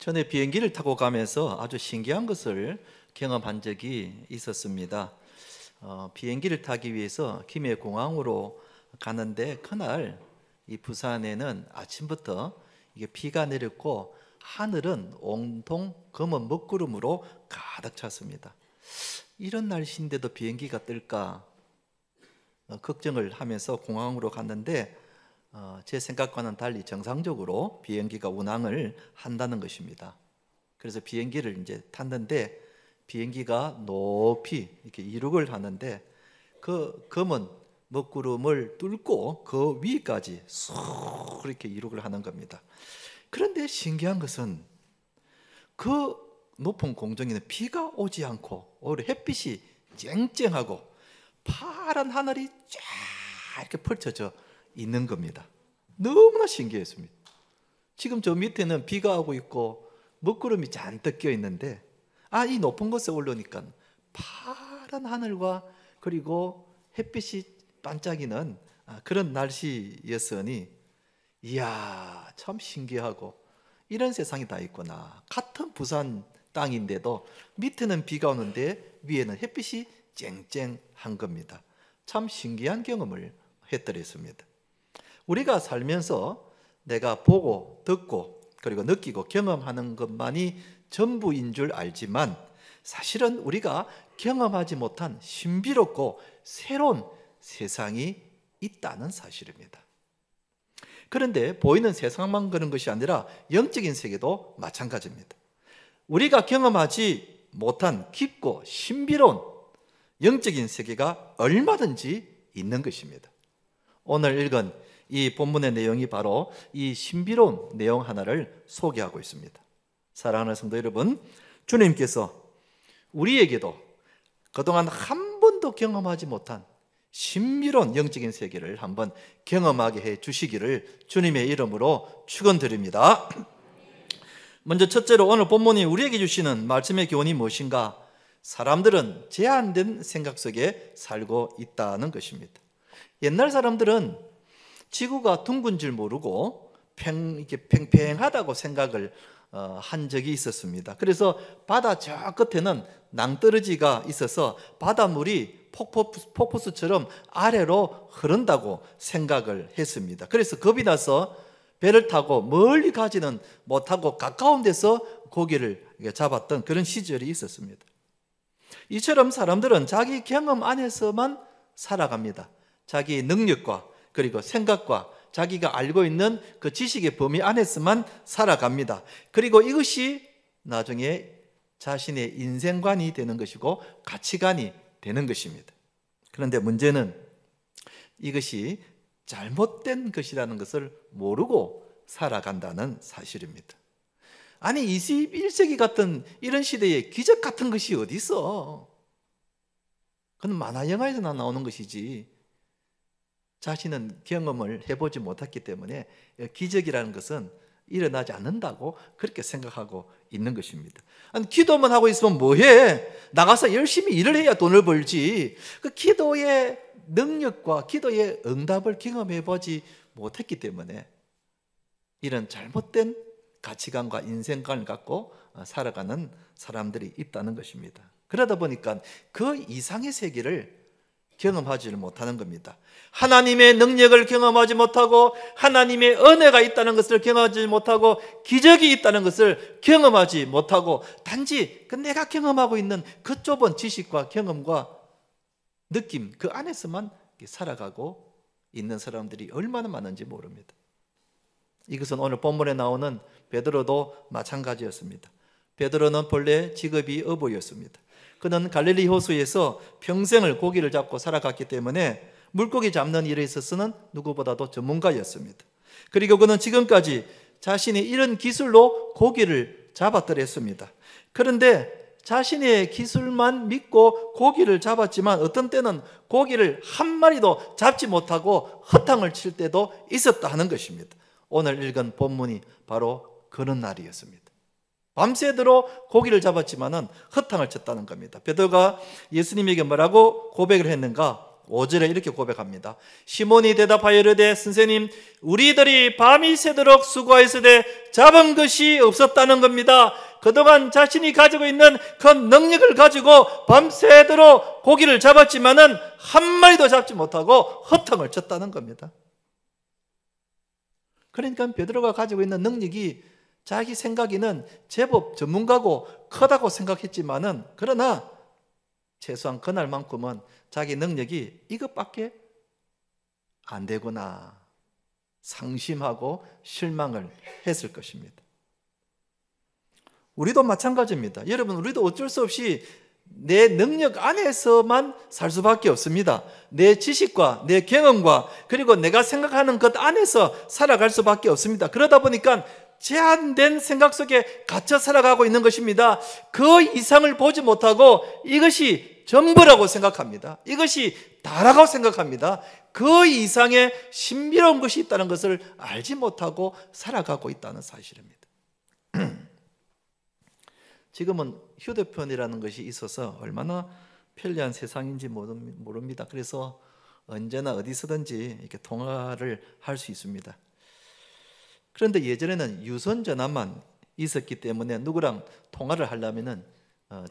전에 비행기를 타고 가면서 아주 신기한 것을 경험한 적이 있었습니다. 비행기를 타기 위해서 김해공항으로 가는데 그날 이 부산에는 아침부터 이게 비가 내렸고 하늘은 온통 검은 먹구름으로 가득 찼습니다. 이런 날씨인데도 비행기가 뜰까 걱정을 하면서 공항으로 갔는데 제 생각과는 달리 정상적으로 비행기가 운항을 한다는 것입니다. 그래서 비행기를 이제 탔는데 비행기가 높이 이렇게 이륙을 하는데 그 검은 먹구름을 뚫고 그 위까지 쑥 이렇게 이륙을 하는 겁니다. 그런데 신기한 것은 그 높은 공중에는 비가 오지 않고 오히려 햇빛이 쨍쨍하고 파란 하늘이 쫙 이렇게 펼쳐져 있는 겁니다. 너무나 신기했습니다. 지금 저 밑에는 비가 오고 있고 먹구름이 잔뜩 껴 있는데 이 높은 곳에 올라오니까 파란 하늘과 그리고 햇빛이 반짝이는 그런 날씨였으니 이야 참 신기하고 이런 세상이 다 있구나. 같은 부산 땅인데도 밑에는 비가 오는데 위에는 햇빛이 쨍쨍한 겁니다. 참 신기한 경험을 했더랬습니다. 우리가 살면서 내가 보고 듣고 그리고 느끼고 경험하는 것만이 전부인 줄 알지만 사실은 우리가 경험하지 못한 신비롭고 새로운 세상이 있다는 사실입니다. 그런데 보이는 세상만 그런 것이 아니라 영적인 세계도 마찬가지입니다. 우리가 경험하지 못한 깊고 신비로운 영적인 세계가 얼마든지 있는 것입니다. 오늘 읽은 이 본문의 내용이 바로 이 신비로운 내용 하나를 소개하고 있습니다. 사랑하는 성도 여러분, 주님께서 우리에게도 그동안 한 번도 경험하지 못한 신비로운 영적인 세계를 한번 경험하게 해 주시기를 주님의 이름으로 축원드립니다. 먼저 첫째로 오늘 본문이 우리에게 주시는 말씀의 교훈이 무엇인가? 사람들은 제한된 생각 속에 살고 있다는 것입니다. 옛날 사람들은 지구가 둥근 줄 모르고 이렇게 팽팽하다고 생각을 한 적이 있었습니다. 그래서 바다 저 끝에는 낭떠러지가 있어서 바닷물이 폭포수처럼 아래로 흐른다고 생각을 했습니다. 그래서 겁이 나서 배를 타고 멀리 가지는 못하고 가까운 데서 고기를 잡았던 그런 시절이 있었습니다. 이처럼 사람들은 자기 경험 안에서만 살아갑니다. 자기의 능력과 그리고 생각과 자기가 알고 있는 그 지식의 범위 안에서만 살아갑니다. 그리고 이것이 나중에 자신의 인생관이 되는 것이고 가치관이 되는 것입니다. 그런데 문제는 이것이 잘못된 것이라는 것을 모르고 살아간다는 사실입니다. 아니 21세기 같은 이런 시대에 기적 같은 것이 어디 있어? 그건 만화 영화에서나 나오는 것이지 자신은 경험을 해보지 못했기 때문에 기적이라는 것은 일어나지 않는다고 그렇게 생각하고 있는 것입니다. 아니, 기도만 하고 있으면 뭐해? 나가서 열심히 일을 해야 돈을 벌지. 그 기도의 능력과 기도의 응답을 경험해보지 못했기 때문에 이런 잘못된 가치관과 인생관을 갖고 살아가는 사람들이 있다는 것입니다. 그러다 보니까 그 이상의 세계를 경험하지를 못하는 겁니다. 하나님의 능력을 경험하지 못하고 하나님의 은혜가 있다는 것을 경험하지 못하고 기적이 있다는 것을 경험하지 못하고 단지 내가 경험하고 있는 그 좁은 지식과 경험과 느낌 그 안에서만 살아가고 있는 사람들이 얼마나 많은지 모릅니다. 이것은 오늘 본문에 나오는 베드로도 마찬가지였습니다. 베드로는 본래 직업이 어부였습니다. 그는 갈릴리 호수에서 평생을 고기를 잡고 살아갔기 때문에 물고기 잡는 일에 있어서는 누구보다도 전문가였습니다. 그리고 그는 지금까지 자신이 이런 기술로 고기를 잡았더랬습니다. 그런데 자신의 기술만 믿고 고기를 잡았지만 어떤 때는 고기를 한 마리도 잡지 못하고 허탕을 칠 때도 있었다 하는 것입니다. 오늘 읽은 본문이 바로 그런 날이었습니다. 밤새도록 고기를 잡았지만은 허탕을 쳤다는 겁니다. 베드로가 예수님에게 뭐라고 고백을 했는가? 5절에 이렇게 고백합니다. 시몬이 대답하여 이르되 선생님 우리들이 밤이 새도록 수고하였으되 잡은 것이 없었다는 겁니다. 그동안 자신이 가지고 있는 그 능력을 가지고 밤새도록 고기를 잡았지만은 한 마리도 잡지 못하고 허탕을 쳤다는 겁니다. 그러니까 베드로가 가지고 있는 능력이 자기 생각에는 제법 전문가고 크다고 생각했지만은 그러나 최소한 그날만큼은 자기 능력이 이것밖에 안 되구나 상심하고 실망을 했을 것입니다. 우리도 마찬가지입니다. 여러분, 우리도 어쩔 수 없이 내 능력 안에서만 살 수밖에 없습니다. 내 지식과 내 경험과 그리고 내가 생각하는 것 안에서 살아갈 수밖에 없습니다. 그러다 보니까 제한된 생각 속에 갇혀 살아가고 있는 것입니다. 그 이상을 보지 못하고 이것이 전부라고 생각합니다. 이것이 다라고 생각합니다. 그 이상의 신비로운 것이 있다는 것을 알지 못하고 살아가고 있다는 사실입니다. 지금은 휴대폰이라는 것이 있어서 얼마나 편리한 세상인지 모릅니다. 그래서 언제나 어디서든지 이렇게 통화를 할 수 있습니다. 그런데 예전에는 유선 전화만 있었기 때문에 누구랑 통화를 하려면은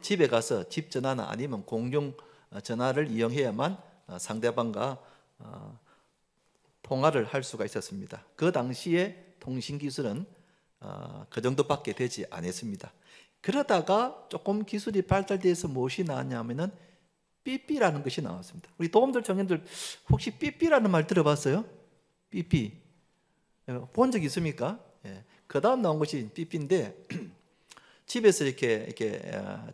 집에 가서 집 전화나 아니면 공용 전화를 이용해야만 상대방과 통화를 할 수가 있었습니다. 그 당시에 통신 기술은 그 정도밖에 되지 않았습니다. 그러다가 조금 기술이 발달돼서 무엇이 나왔냐면은 삐삐라는 것이 나왔습니다. 우리 도움들 청년들 혹시 삐삐라는 말 들어봤어요? 삐삐 본 적 있습니까? 예. 그 다음 나온 것이 삐삐인데 집에서 이렇게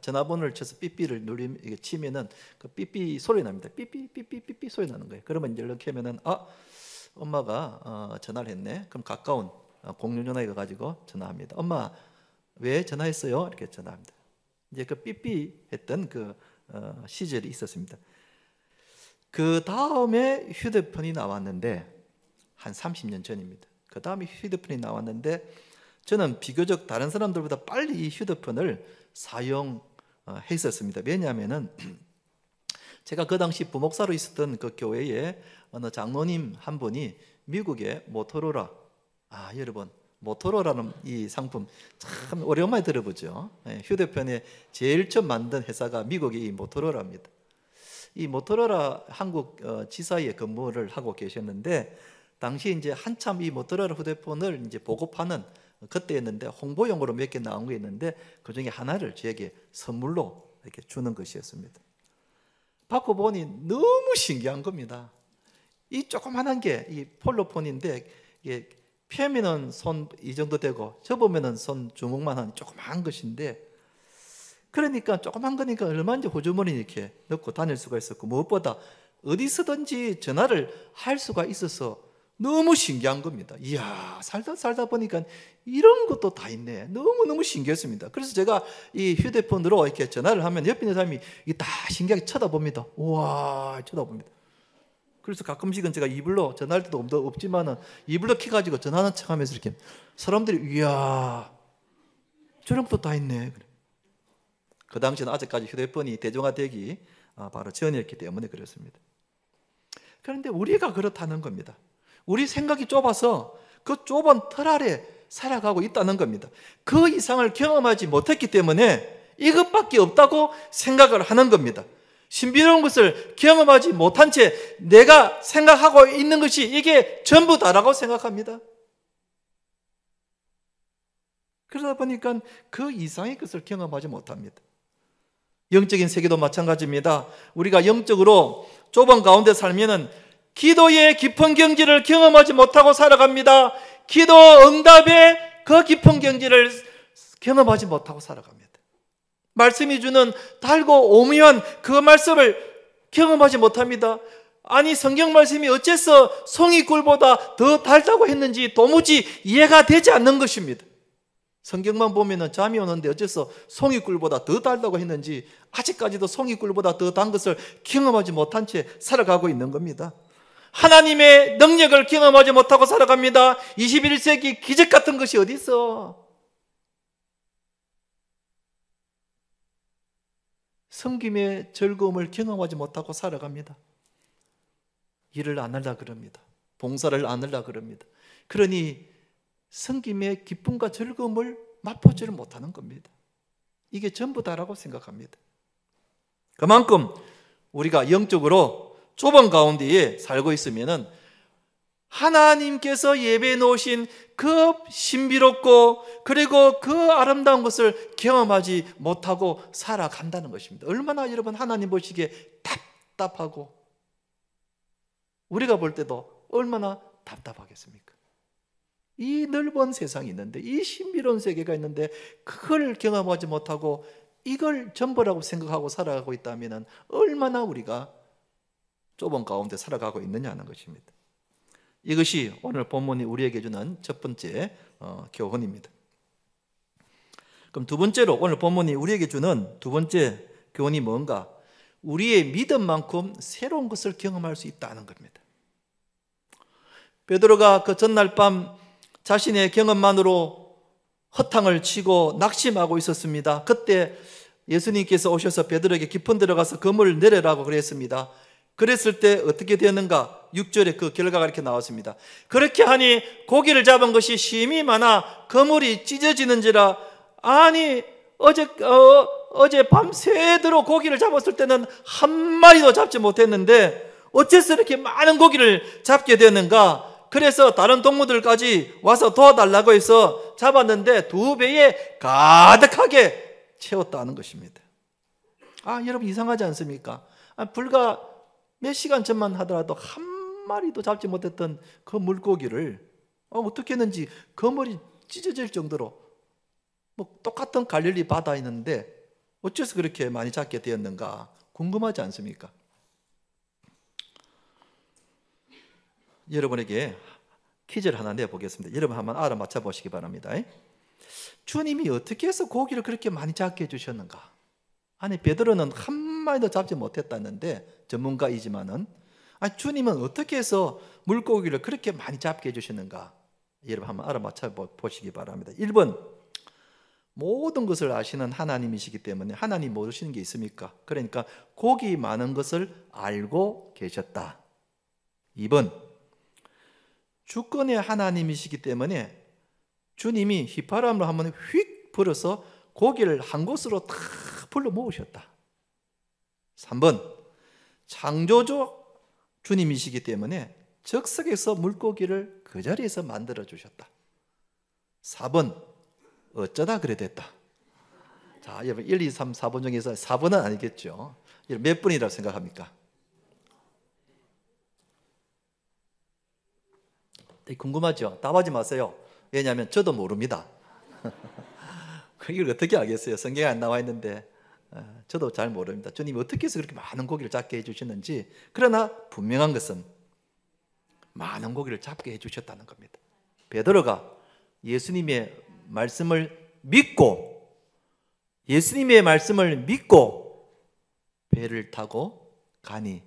전화번호를 쳐서 삐삐를 이게 치면은 그 삐삐 소리 납니다. 삐삐 삐삐 삐삐 소리 나는 거예요. 그러면 이제 이렇게 하면은 엄마가 전화를 했네. 그럼 가까운 공용전화에 가지고 전화합니다. 엄마 왜 전화했어요? 이렇게 전화합니다. 이제 그 삐삐 했던 그 시절이 있었습니다. 그 다음에 휴대폰이 나왔는데 한 30년 전입니다. 그 다음에 휴대폰이 나왔는데 저는 비교적 다른 사람들보다 빨리 이 휴대폰을 사용했었습니다. 왜냐하면은 제가 그 당시 부목사로 있었던 그 교회에 어느 장로님 한 분이 미국의 모토로라, 여러분 모토로라는 이 상품 참 오랜만에 들어보죠. 휴대폰에 제일 처음 만든 회사가 미국의 이 모토로라입니다. 이 모토로라 한국 지사에 근무를 하고 계셨는데 당시 이제 한참 이 모토로라 휴대폰을 이제 보급하는 그때였는데 홍보용으로 몇 개 나온 게 있는데 그 중에 하나를 저에게 선물로 이렇게 주는 것이었습니다. 받고 보니 너무 신기한 겁니다. 이 조그만한 게 이 폴로폰인데 이게 펴면은 손 이 정도 되고 접으면은 손 주먹만한 조그만 것인데 그러니까 조그만 거니까 얼마든지 호주머니 이렇게 넣고 다닐 수가 있었고 무엇보다 어디서든지 전화를 할 수가 있어서 너무 신기한 겁니다. 이야, 살다 보니까 이런 것도 다 있네. 너무너무 신기했습니다. 그래서 제가 이 휴대폰으로 이렇게 전화를 하면 옆에 있는 사람이 다 신기하게 쳐다봅니다. 우와, 쳐다봅니다. 그래서 가끔씩은 제가 이불로 전화할 때도 없지만은 이불로 켜가지고 전화하는 척 하면서 이렇게 사람들이 이야, 저런 것도 다 있네. 그 당시는 아직까지 휴대폰이 대중화되기 바로 전이었기 때문에 그렇습니다. 그런데 우리가 그렇다는 겁니다. 우리 생각이 좁아서 그 좁은 틀 아래 살아가고 있다는 겁니다. 그 이상을 경험하지 못했기 때문에 이것밖에 없다고 생각을 하는 겁니다. 신비로운 것을 경험하지 못한 채 내가 생각하고 있는 것이 이게 전부다라고 생각합니다. 그러다 보니까 그 이상의 것을 경험하지 못합니다. 영적인 세계도 마찬가지입니다. 우리가 영적으로 좁은 가운데 살면은 기도의 깊은 경지를 경험하지 못하고 살아갑니다. 기도 응답의 그 깊은 경지를 경험하지 못하고 살아갑니다. 말씀이 주는 달고 오묘한 그 말씀을 경험하지 못합니다. 아니 성경 말씀이 어째서 송이꿀보다 더 달다고 했는지 도무지 이해가 되지 않는 것입니다. 성경만 보면은 잠이 오는데 어째서 송이꿀보다 더 달다고 했는지 아직까지도 송이꿀보다 더 단 것을 경험하지 못한 채 살아가고 있는 겁니다. 하나님의 능력을 경험하지 못하고 살아갑니다. 21세기 기적 같은 것이 어디 있어? 섬김의 즐거움을 경험하지 못하고 살아갑니다. 일을 안 하려 그럽니다. 봉사를 안 하려 그럽니다. 그러니 섬김의 기쁨과 즐거움을 맛보지를 못하는 겁니다. 이게 전부다라고 생각합니다. 그만큼 우리가 영적으로 좁은 가운데에 살고 있으면은 하나님께서 예배해 놓으신 그 신비롭고 그리고 그 아름다운 것을 경험하지 못하고 살아간다는 것입니다. 얼마나 여러분 하나님 보시기에 답답하고 우리가 볼 때도 얼마나 답답하겠습니까? 이 넓은 세상이 있는데, 이 신비로운 세계가 있는데 그걸 경험하지 못하고 이걸 전부라고 생각하고 살아가고 있다면 얼마나 우리가 좁은 가운데 살아가고 있느냐는 것입니다. 이것이 오늘 본문이 우리에게 주는 첫 번째 교훈입니다. 그럼 두 번째로 오늘 본문이 우리에게 주는 두 번째 교훈이 뭔가? 우리의 믿음만큼 새로운 것을 경험할 수 있다는 겁니다. 베드로가 그 전날 밤 자신의 경험만으로 허탕을 치고 낙심하고 있었습니다. 그때 예수님께서 오셔서 베드로에게 깊은 들어가서 그물을 내려라고 그랬습니다. 그랬을 때 어떻게 되었는가? 6절에 그 결과가 이렇게 나왔습니다. 그렇게 하니 고기를 잡은 것이 심히 많아 그물이 찢어지는지라. 아니 어제 밤 새도록 고기를 잡았을 때는 한 마리도 잡지 못했는데 어째서 이렇게 많은 고기를 잡게 되었는가? 그래서 다른 동무들까지 와서 도와달라고 해서 잡았는데 2배에 가득하게 채웠다는 것입니다. 여러분 이상하지 않습니까? 불과 몇 시간 전만 하더라도 한 마리도 잡지 못했던 그 물고기를 어떻게 했는지 그물이 찢어질 정도로 똑같은 갈릴리 바다에 있는데 어째서 그렇게 많이 잡게 되었는가 궁금하지 않습니까? 여러분에게 퀴즈를 하나 내보겠습니다. 여러분 한번 알아맞혀 보시기 바랍니다. 주님이 어떻게 해서 고기를 그렇게 많이 잡게 해주셨는가? 아니 베드로는 한 마리도 잡지 못했다는데 전문가이지만은 주님은 어떻게 해서 물고기를 그렇게 많이 잡게 해주시는가? 여러분 한번 알아맞혀 보시기 바랍니다. 1번, 모든 것을 아시는 하나님이시기 때문에 하나님 모르시는 게 있습니까? 그러니까 고기 많은 것을 알고 계셨다. 2번, 주권의 하나님이시기 때문에 주님이 휘파람으로 한번 휙 불어서 고기를 한 곳으로 다 불러 모으셨다. 3번, 창조주 주님이시기 때문에 적석에서 물고기를 그 자리에서 만들어 주셨다. 4번, 어쩌다 그래 됐다. 자, 여러분 1, 2, 3, 4번 중에서 4번은 아니겠죠. 몇 번이라고 생각합니까? 궁금하죠? 답하지 마세요. 왜냐하면 저도 모릅니다. 이걸 어떻게 알겠어요? 성경에 안 나와 있는데 저도 잘 모릅니다. 주님이 어떻게 해서 그렇게 많은 고기를 잡게 해주시는지. 그러나 분명한 것은 많은 고기를 잡게 해주셨다는 겁니다. 베드로가 예수님의 말씀을 믿고 배를 타고 가니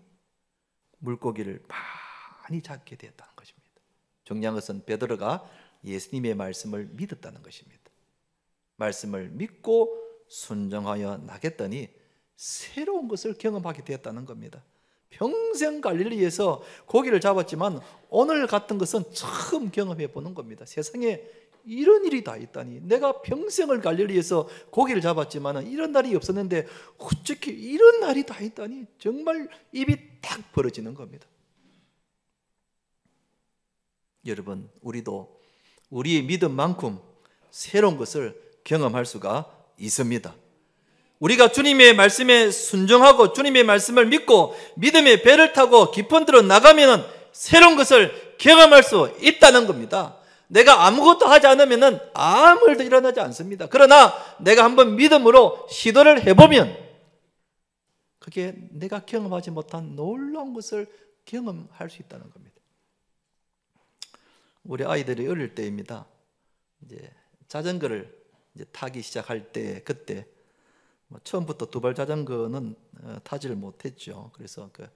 물고기를 많이 잡게 되었다는 것입니다. 중요한 것은 베드로가 예수님의 말씀을 믿었다는 것입니다. 말씀을 믿고 순종하여 나겠더니 새로운 것을 경험하게 되었다는 겁니다. 평생 갈릴리에서 고기를 잡았지만 오늘 같은 것은 처음 경험해 보는 겁니다. 세상에 이런 일이 다 있다니. 내가 평생을 갈릴리에서 고기를 잡았지만 이런 날이 없었는데 어떻게 이런 날이 다 있다니. 정말 입이 탁 벌어지는 겁니다. 여러분, 우리도 우리의 믿음만큼 새로운 것을 경험할 수가 있습니다. 우리가 주님의 말씀에 순종하고 주님의 말씀을 믿고 믿음의 배를 타고 깊은 데로 나가면 새로운 것을 경험할 수 있다는 겁니다. 내가 아무것도 하지 않으면 아무 일도 일어나지 않습니다. 그러나 내가 한번 믿음으로 시도를 해보면 그게 내가 경험하지 못한 놀라운 것을 경험할 수 있다는 겁니다. 우리 아이들이 어릴 때입니다. 이제 자전거를 타기 시작할 때 그때 처음부터 두발 자전거는 타지를 못했죠. 그래서 그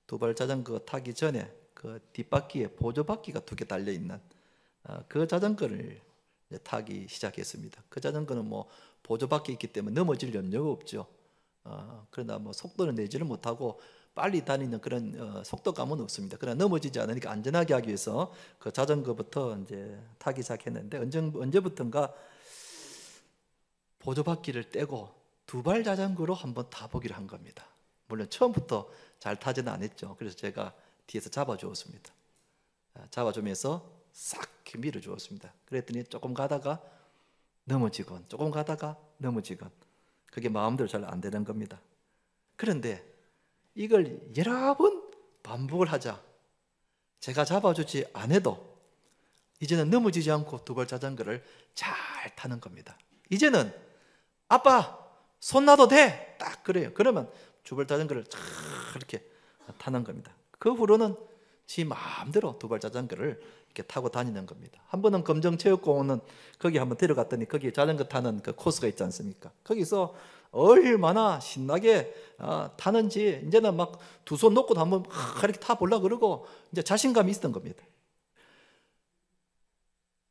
두발 자전거 타기 전에 그 뒷바퀴에 보조바퀴가 2개 달려 있는 그 자전거를 타기 시작했습니다. 그 자전거는 보조바퀴 있기 때문에 넘어질 염려가 없죠. 그러나 속도를 내지를 못하고 빨리 다니는 그런 속도감은 없습니다. 그러나 넘어지지 않으니까 안전하게 하기 위해서 그 자전거부터 이제 타기 시작했는데 언제부턴가 보조바퀴를 떼고 두발 자전거로 한번 타보기를 한 겁니다. 물론 처음부터 잘 타지는 않았죠. 그래서 제가 뒤에서 잡아주었습니다. 잡아주면서 싹 밀어주었습니다. 그랬더니 조금 가다가 넘어지건 조금 가다가 넘어지건 그게 마음대로 잘 안 되는 겁니다. 그런데 이걸 여러 번 반복을 하자 제가 잡아주지 않아도 이제는 넘어지지 않고 두발 자전거를 잘 타는 겁니다. 이제는 아빠 손 놔도 돼! 딱 그래요. 그러면 두발 자전거를 잘 이렇게 타는 겁니다. 그 후로는 지 마음대로 두발 자전거를 이렇게 타고 다니는 겁니다. 한 번은 검정체육공원은 거기 한번 데려갔더니 거기 자전거 타는 그 코스가 있지 않습니까? 거기서 얼마나 신나게 타는지 이제는 막 두 손 놓고 한번 이렇게 타보려고 그러고 이제 자신감이 있었던 겁니다.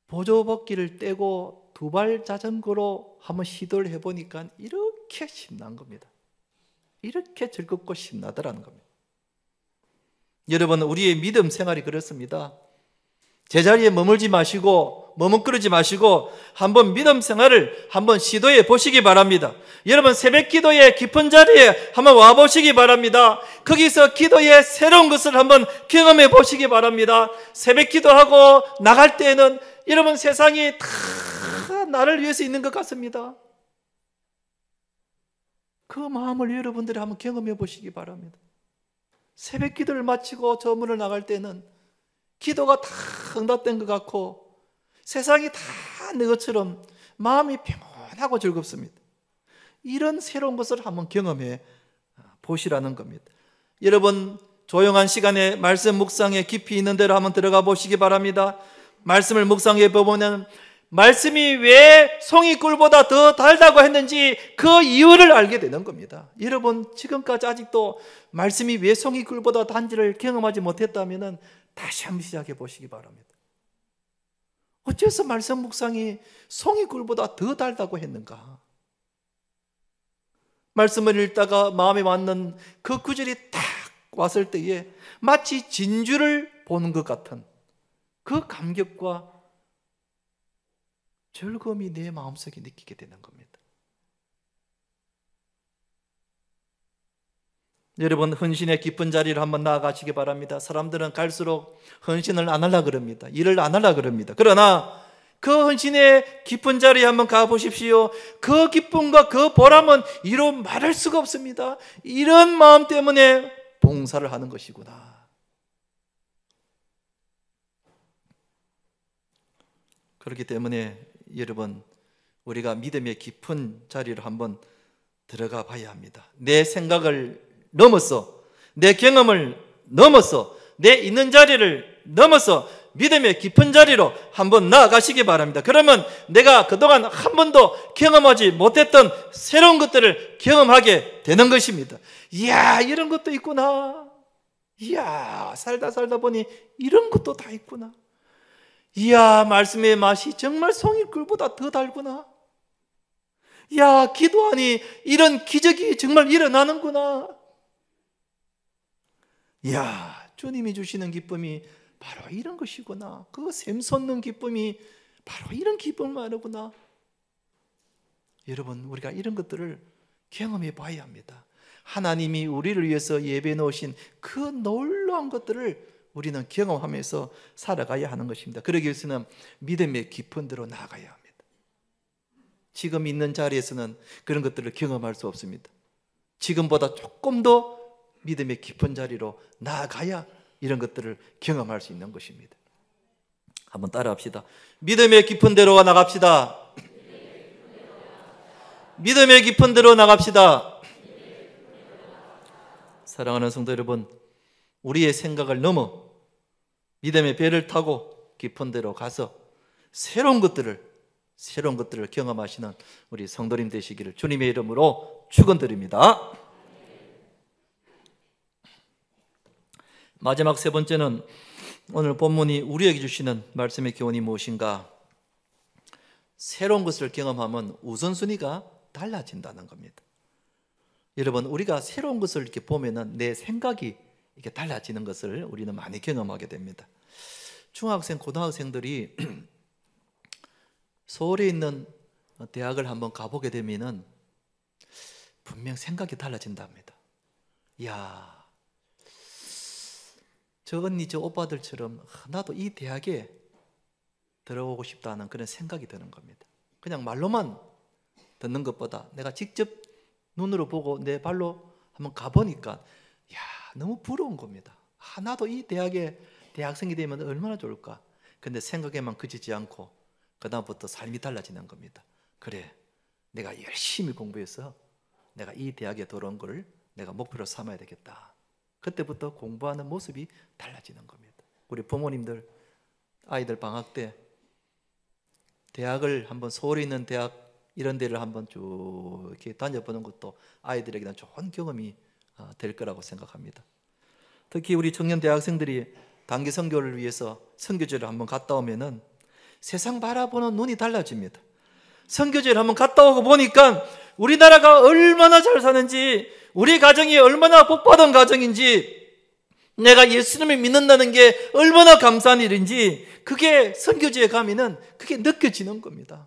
보조바퀴를 떼고 두발 자전거로 한번 시도를 해보니까 이렇게 신난 겁니다. 이렇게 즐겁고 신나더라는 겁니다. 여러분, 우리의 믿음 생활이 그렇습니다. 제자리에 머물지 마시고 머뭇거리지 마시고 한번 믿음 생활을 한번 시도해 보시기 바랍니다. 여러분, 새벽 기도의 깊은 자리에 한번 와 보시기 바랍니다. 거기서 기도의 새로운 것을 한번 경험해 보시기 바랍니다. 새벽 기도하고 나갈 때에는 여러분, 세상이 다 나를 위해서 있는 것 같습니다. 그 마음을 여러분들이 한번 경험해 보시기 바랍니다. 새벽 기도를 마치고 저 문을 나갈 때는 기도가 다 응답된 것 같고 세상이 다 내 것처럼 마음이 평온하고 즐겁습니다. 이런 새로운 것을 한번 경험해 보시라는 겁니다. 여러분, 조용한 시간에 말씀 묵상에 깊이 있는 대로 한번 들어가 보시기 바랍니다. 말씀을 묵상해 보면 말씀이 왜 송이꿀보다 더 달다고 했는지 그 이유를 알게 되는 겁니다. 여러분, 지금까지 아직도 말씀이 왜 송이꿀보다 단지를 경험하지 못했다면 다시 한번 시작해 보시기 바랍니다. 어째서 말씀 묵상이 송이꿀보다 더 달다고 했는가? 말씀을 읽다가 마음에 맞는 그 구절이 딱 왔을 때에 마치 진주를 보는 것 같은 그 감격과 즐거움이 내 마음속에 느끼게 되는 겁니다. 여러분, 헌신의 깊은 자리를 한번 나아가시기 바랍니다. 사람들은 갈수록 헌신을 안 하려고 그럽니다. 일을 안 하려고 그럽니다. 그러나 그 헌신의 깊은 자리에 한번 가보십시오. 그 기쁨과 그 보람은 이루 말할 수가 없습니다. 이런 마음 때문에 봉사를 하는 것이구나. 그렇기 때문에 여러분, 우리가 믿음의 깊은 자리를 한번 들어가 봐야 합니다. 내 생각을 넘어서, 내 경험을 넘어서, 내 있는 자리를 넘어서 믿음의 깊은 자리로 한번 나아가시기 바랍니다. 그러면 내가 그동안 한 번도 경험하지 못했던 새로운 것들을 경험하게 되는 것입니다. 이야, 이런 것도 있구나. 이야, 살다 보니 이런 것도 다 있구나. 이야, 말씀의 맛이 정말 송이꿀보다 더 달구나. 이야, 기도하니 이런 기적이 정말 일어나는구나. 이야, 주님이 주시는 기쁨이 바로 이런 것이구나. 그 샘솟는 기쁨이 바로 이런 기쁨을 말하구나. 여러분, 우리가 이런 것들을 경험해 봐야 합니다. 하나님이 우리를 위해서 예배해 놓으신 그 놀라운 것들을 우리는 경험하면서 살아가야 하는 것입니다. 그러기 위해서는 믿음의 깊은 데로 나아가야 합니다. 지금 있는 자리에서는 그런 것들을 경험할 수 없습니다. 지금보다 조금 더 믿음의 깊은 자리로 나아가야 이런 것들을 경험할 수 있는 것입니다. 한번 따라합시다. 믿음의 깊은 데로 나갑시다. 믿음의 깊은 데로 나갑시다. 사랑하는 성도 여러분, 우리의 생각을 넘어 믿음의 배를 타고 깊은 데로 가서 새로운 것들을 경험하시는 우리 성도님 되시기를 주님의 이름으로 축원드립니다. 마지막 세 번째는 오늘 본문이 우리에게 주시는 말씀의 교훈이 무엇인가? 새로운 것을 경험하면 우선순위가 달라진다는 겁니다. 여러분, 우리가 새로운 것을 이렇게 보면은 내 생각이 이렇게 달라지는 것을 우리는 많이 경험하게 됩니다. 중학생, 고등학생들이 서울에 있는 대학을 한번 가보게 되면은 분명 생각이 달라진답니다. 야, 저 언니, 저 오빠들처럼 나도 이 대학에 들어오고 싶다는 그런 생각이 드는 겁니다. 그냥 말로만 듣는 것보다 내가 직접 눈으로 보고 내 발로 한번 가보니까 야, 너무 부러운 겁니다. 나도 이 대학에 대학생이 되면 얼마나 좋을까. 근데 생각에만 그치지 않고 그다음부터 삶이 달라지는 겁니다. 그래, 내가 열심히 공부해서 내가 이 대학에 들어온 걸 내가 목표로 삼아야 되겠다. 그때부터 공부하는 모습이 달라지는 겁니다. 우리 부모님들 아이들 방학 때 대학을 한번, 서울에 있는 대학 이런 데를 한번 쭉 이렇게 다녀보는 것도 아이들에게는 좋은 경험이 될 거라고 생각합니다. 특히 우리 청년 대학생들이 단기 선교를 위해서 선교지를 한번 갔다 오면은 세상 바라보는 눈이 달라집니다. 선교지를 한번 갔다 오고 보니까 우리나라가 얼마나 잘 사는지, 우리 가정이 얼마나 복받은 가정인지, 내가 예수님을 믿는다는 게 얼마나 감사한 일인지, 그게 선교지에 가면은 그게 느껴지는 겁니다.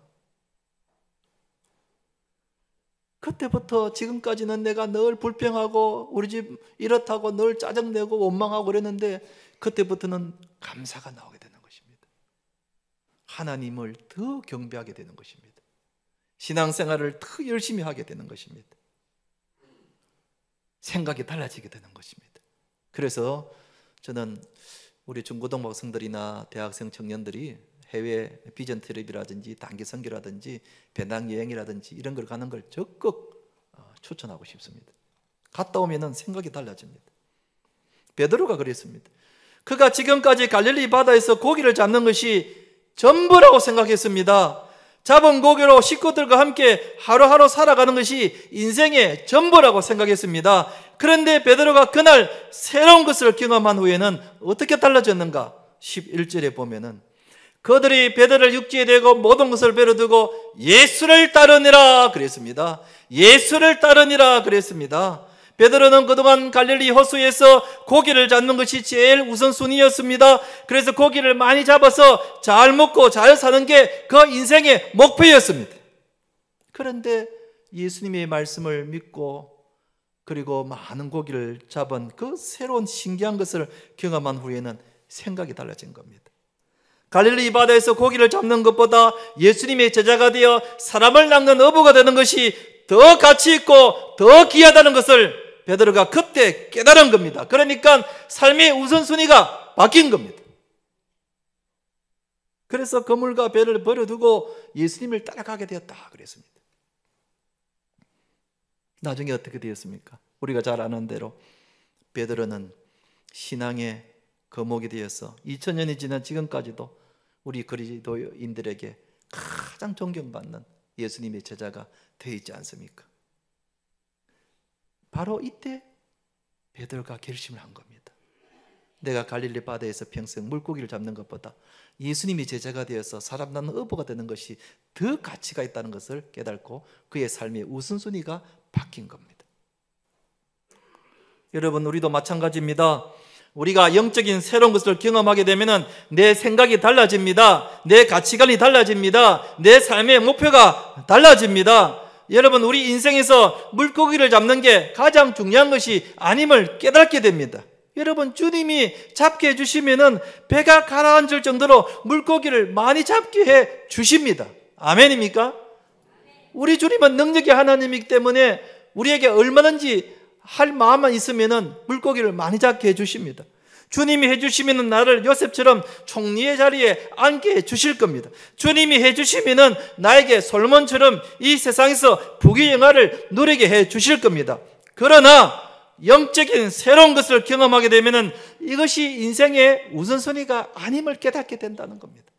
그때부터 지금까지는 내가 늘 불평하고 우리 집 이렇다고 늘 짜증내고 원망하고 그랬는데 그때부터는 감사가 나오게 되는 것입니다. 하나님을 더 경배하게 되는 것입니다. 신앙생활을 더 열심히 하게 되는 것입니다. 생각이 달라지게 되는 것입니다. 그래서 저는 우리 중고등학생들이나 대학생 청년들이 해외 비전 트립이라든지 단기 선교라든지 배낭 여행이라든지 이런 걸 가는 걸 적극 추천하고 싶습니다. 갔다 오면은 생각이 달라집니다. 베드로가 그랬습니다. 그가 지금까지 갈릴리 바다에서 고기를 잡는 것이 전부라고 생각했습니다. 잡은 고기로 식구들과 함께 하루하루 살아가는 것이 인생의 전부라고 생각했습니다. 그런데 베드로가 그날 새로운 것을 경험한 후에는 어떻게 달라졌는가? 11절에 보면은 그들이 베드로를 육지에 대고 모든 것을 버려두고 예수를 따르니라 그랬습니다. 예수를 따르니라 그랬습니다. 베드로는 그동안 갈릴리 호수에서 고기를 잡는 것이 제일 우선순위였습니다. 그래서 고기를 많이 잡아서 잘 먹고 잘 사는 게 그 인생의 목표였습니다. 그런데 예수님의 말씀을 믿고 그리고 많은 고기를 잡은 그 새로운 신기한 것을 경험한 후에는 생각이 달라진 겁니다. 갈릴리 바다에서 고기를 잡는 것보다 예수님의 제자가 되어 사람을 낚는 어부가 되는 것이 더 가치 있고 더 귀하다는 것을 베드로가 그때 깨달은 겁니다. 그러니까 삶의 우선순위가 바뀐 겁니다. 그래서 그물과 배를 버려두고 예수님을 따라가게 되었다 그랬습니다. 나중에 어떻게 되었습니까? 우리가 잘 아는 대로 베드로는 신앙의 거목이 되어서 2000년이 지난 지금까지도 우리 그리스도인들에게 가장 존경받는 예수님의 제자가 되어 있지 않습니까? 바로 이때 베드로가 결심을 한 겁니다. 내가 갈릴리 바다에서 평생 물고기를 잡는 것보다 예수님이 제자가 되어서 사람 낳는 어부가 되는 것이 더 가치가 있다는 것을 깨닫고 그의 삶의 우선순위가 바뀐 겁니다. 여러분, 우리도 마찬가지입니다. 우리가 영적인 새로운 것을 경험하게 되면 내 생각이 달라집니다. 내 가치관이 달라집니다. 내 삶의 목표가 달라집니다. 여러분, 우리 인생에서 물고기를 잡는 게 가장 중요한 것이 아님을 깨닫게 됩니다. 여러분, 주님이 잡게 해주시면 배가 가라앉을 정도로 물고기를 많이 잡게 해 주십니다. 아멘입니까? 우리 주님은 능력의 하나님이기 때문에 우리에게 얼마든지 할 마음만 있으면 물고기를 많이 잡게 해주십니다. 주님이 해주시면 나를 요셉처럼 총리의 자리에 앉게 해주실 겁니다. 주님이 해주시면 나에게 솔몬처럼 이 세상에서 부귀영화를 누리게 해주실 겁니다. 그러나 영적인 새로운 것을 경험하게 되면 이것이 인생의 우선순위가 아님을 깨닫게 된다는 겁니다.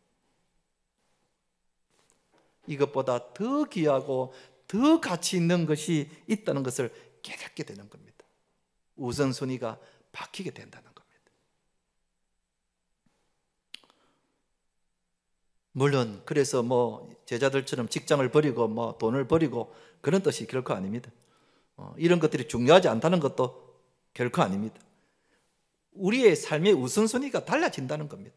이것보다 더 귀하고 더 가치 있는 것이 있다는 것을 깨닫게 되는 겁니다. 우선순위가 바뀌게 된다는 겁니다. 물론 그래서 제자들처럼 직장을 버리고 돈을 버리고 그런 뜻이 결코 아닙니다. 이런 것들이 중요하지 않다는 것도 결코 아닙니다. 우리의 삶의 우선순위가 달라진다는 겁니다.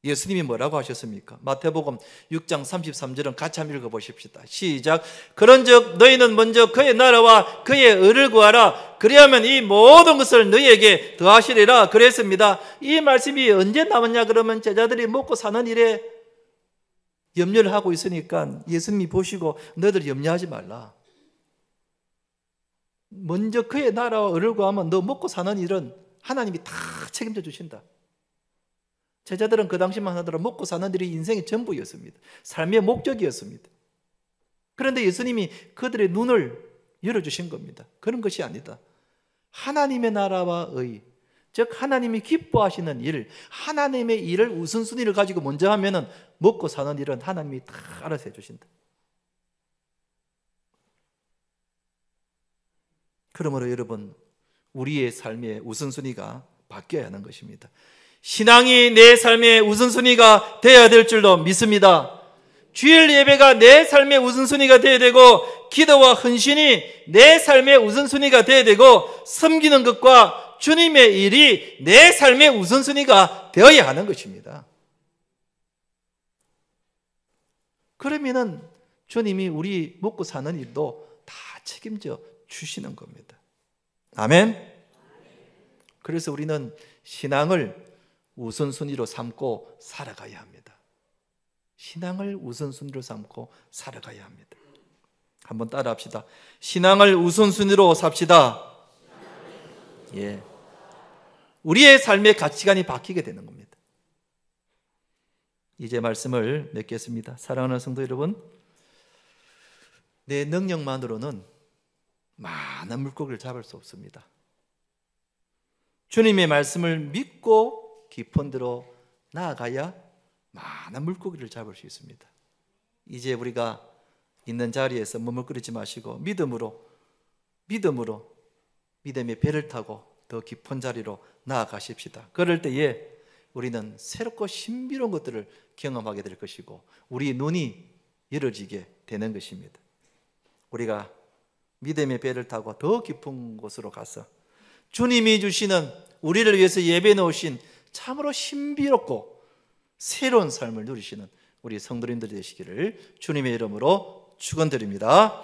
예수님이 뭐라고 하셨습니까? 마태복음 6장 33절은 같이 한번 읽어보십시다. 시작. 그런즉 너희는 먼저 그의 나라와 그의 의를 구하라. 그리하면 이 모든 것을 너희에게 더하시리라 그랬습니다. 이 말씀이 언제 나왔냐 그러면 제자들이 먹고 사는 일에 염려를 하고 있으니까 예수님이 보시고 너희들 염려하지 말라. 먼저 그의 나라와 의를 구하면 너 먹고 사는 일은 하나님이 다 책임져 주신다. 제자들은 그 당시만 하더라도 먹고 사는 일이 인생의 전부였습니다. 삶의 목적이었습니다. 그런데 예수님이 그들의 눈을 열어주신 겁니다. 그런 것이 아니다. 하나님의 나라와 의, 즉 하나님이 기뻐하시는 일, 하나님의 일을 우선순위를 가지고 먼저 하면은 먹고 사는 일은 하나님이 다 알아서 해주신다. 그러므로 여러분, 우리의 삶의 우선순위가 바뀌어야 하는 것입니다. 신앙이 내 삶의 우선순위가 되어야 될 줄로 믿습니다. 주일 예배가 내 삶의 우선순위가 되어야 되고, 기도와 헌신이 내 삶의 우선순위가 되어야 되고, 섬기는 것과 주님의 일이 내 삶의 우선순위가 되어야 하는 것입니다. 그러면은 주님이 우리 먹고 사는 일도 다 책임져 주시는 겁니다. 아멘. 그래서 우리는 신앙을 우선순위로 삼고 살아가야 합니다. 신앙을 우선순위로 삼고 살아가야 합니다. 한번 따라합시다. 신앙을 우선순위로 삽시다. 예. 우리의 삶의 가치관이 바뀌게 되는 겁니다. 이제 말씀을 맺겠습니다. 사랑하는 성도 여러분, 내 능력만으로는 많은 물고기를 잡을 수 없습니다. 주님의 말씀을 믿고 깊은 데로 나아가야 많은 물고기를 잡을 수 있습니다. 이제 우리가 있는 자리에서 머뭇거리지 마시고 믿음의 배를 타고 더 깊은 자리로 나아가십시다. 그럴 때에 우리는 새롭고 신비로운 것들을 경험하게 될 것이고 우리 눈이 열어지게 되는 것입니다. 우리가 믿음의 배를 타고 더 깊은 곳으로 가서 주님이 주시는, 우리를 위해서 예배해 놓으신 참으로 신비롭고 새로운 삶을 누리시는 우리 성도님들 되시기를 주님의 이름으로 축원드립니다.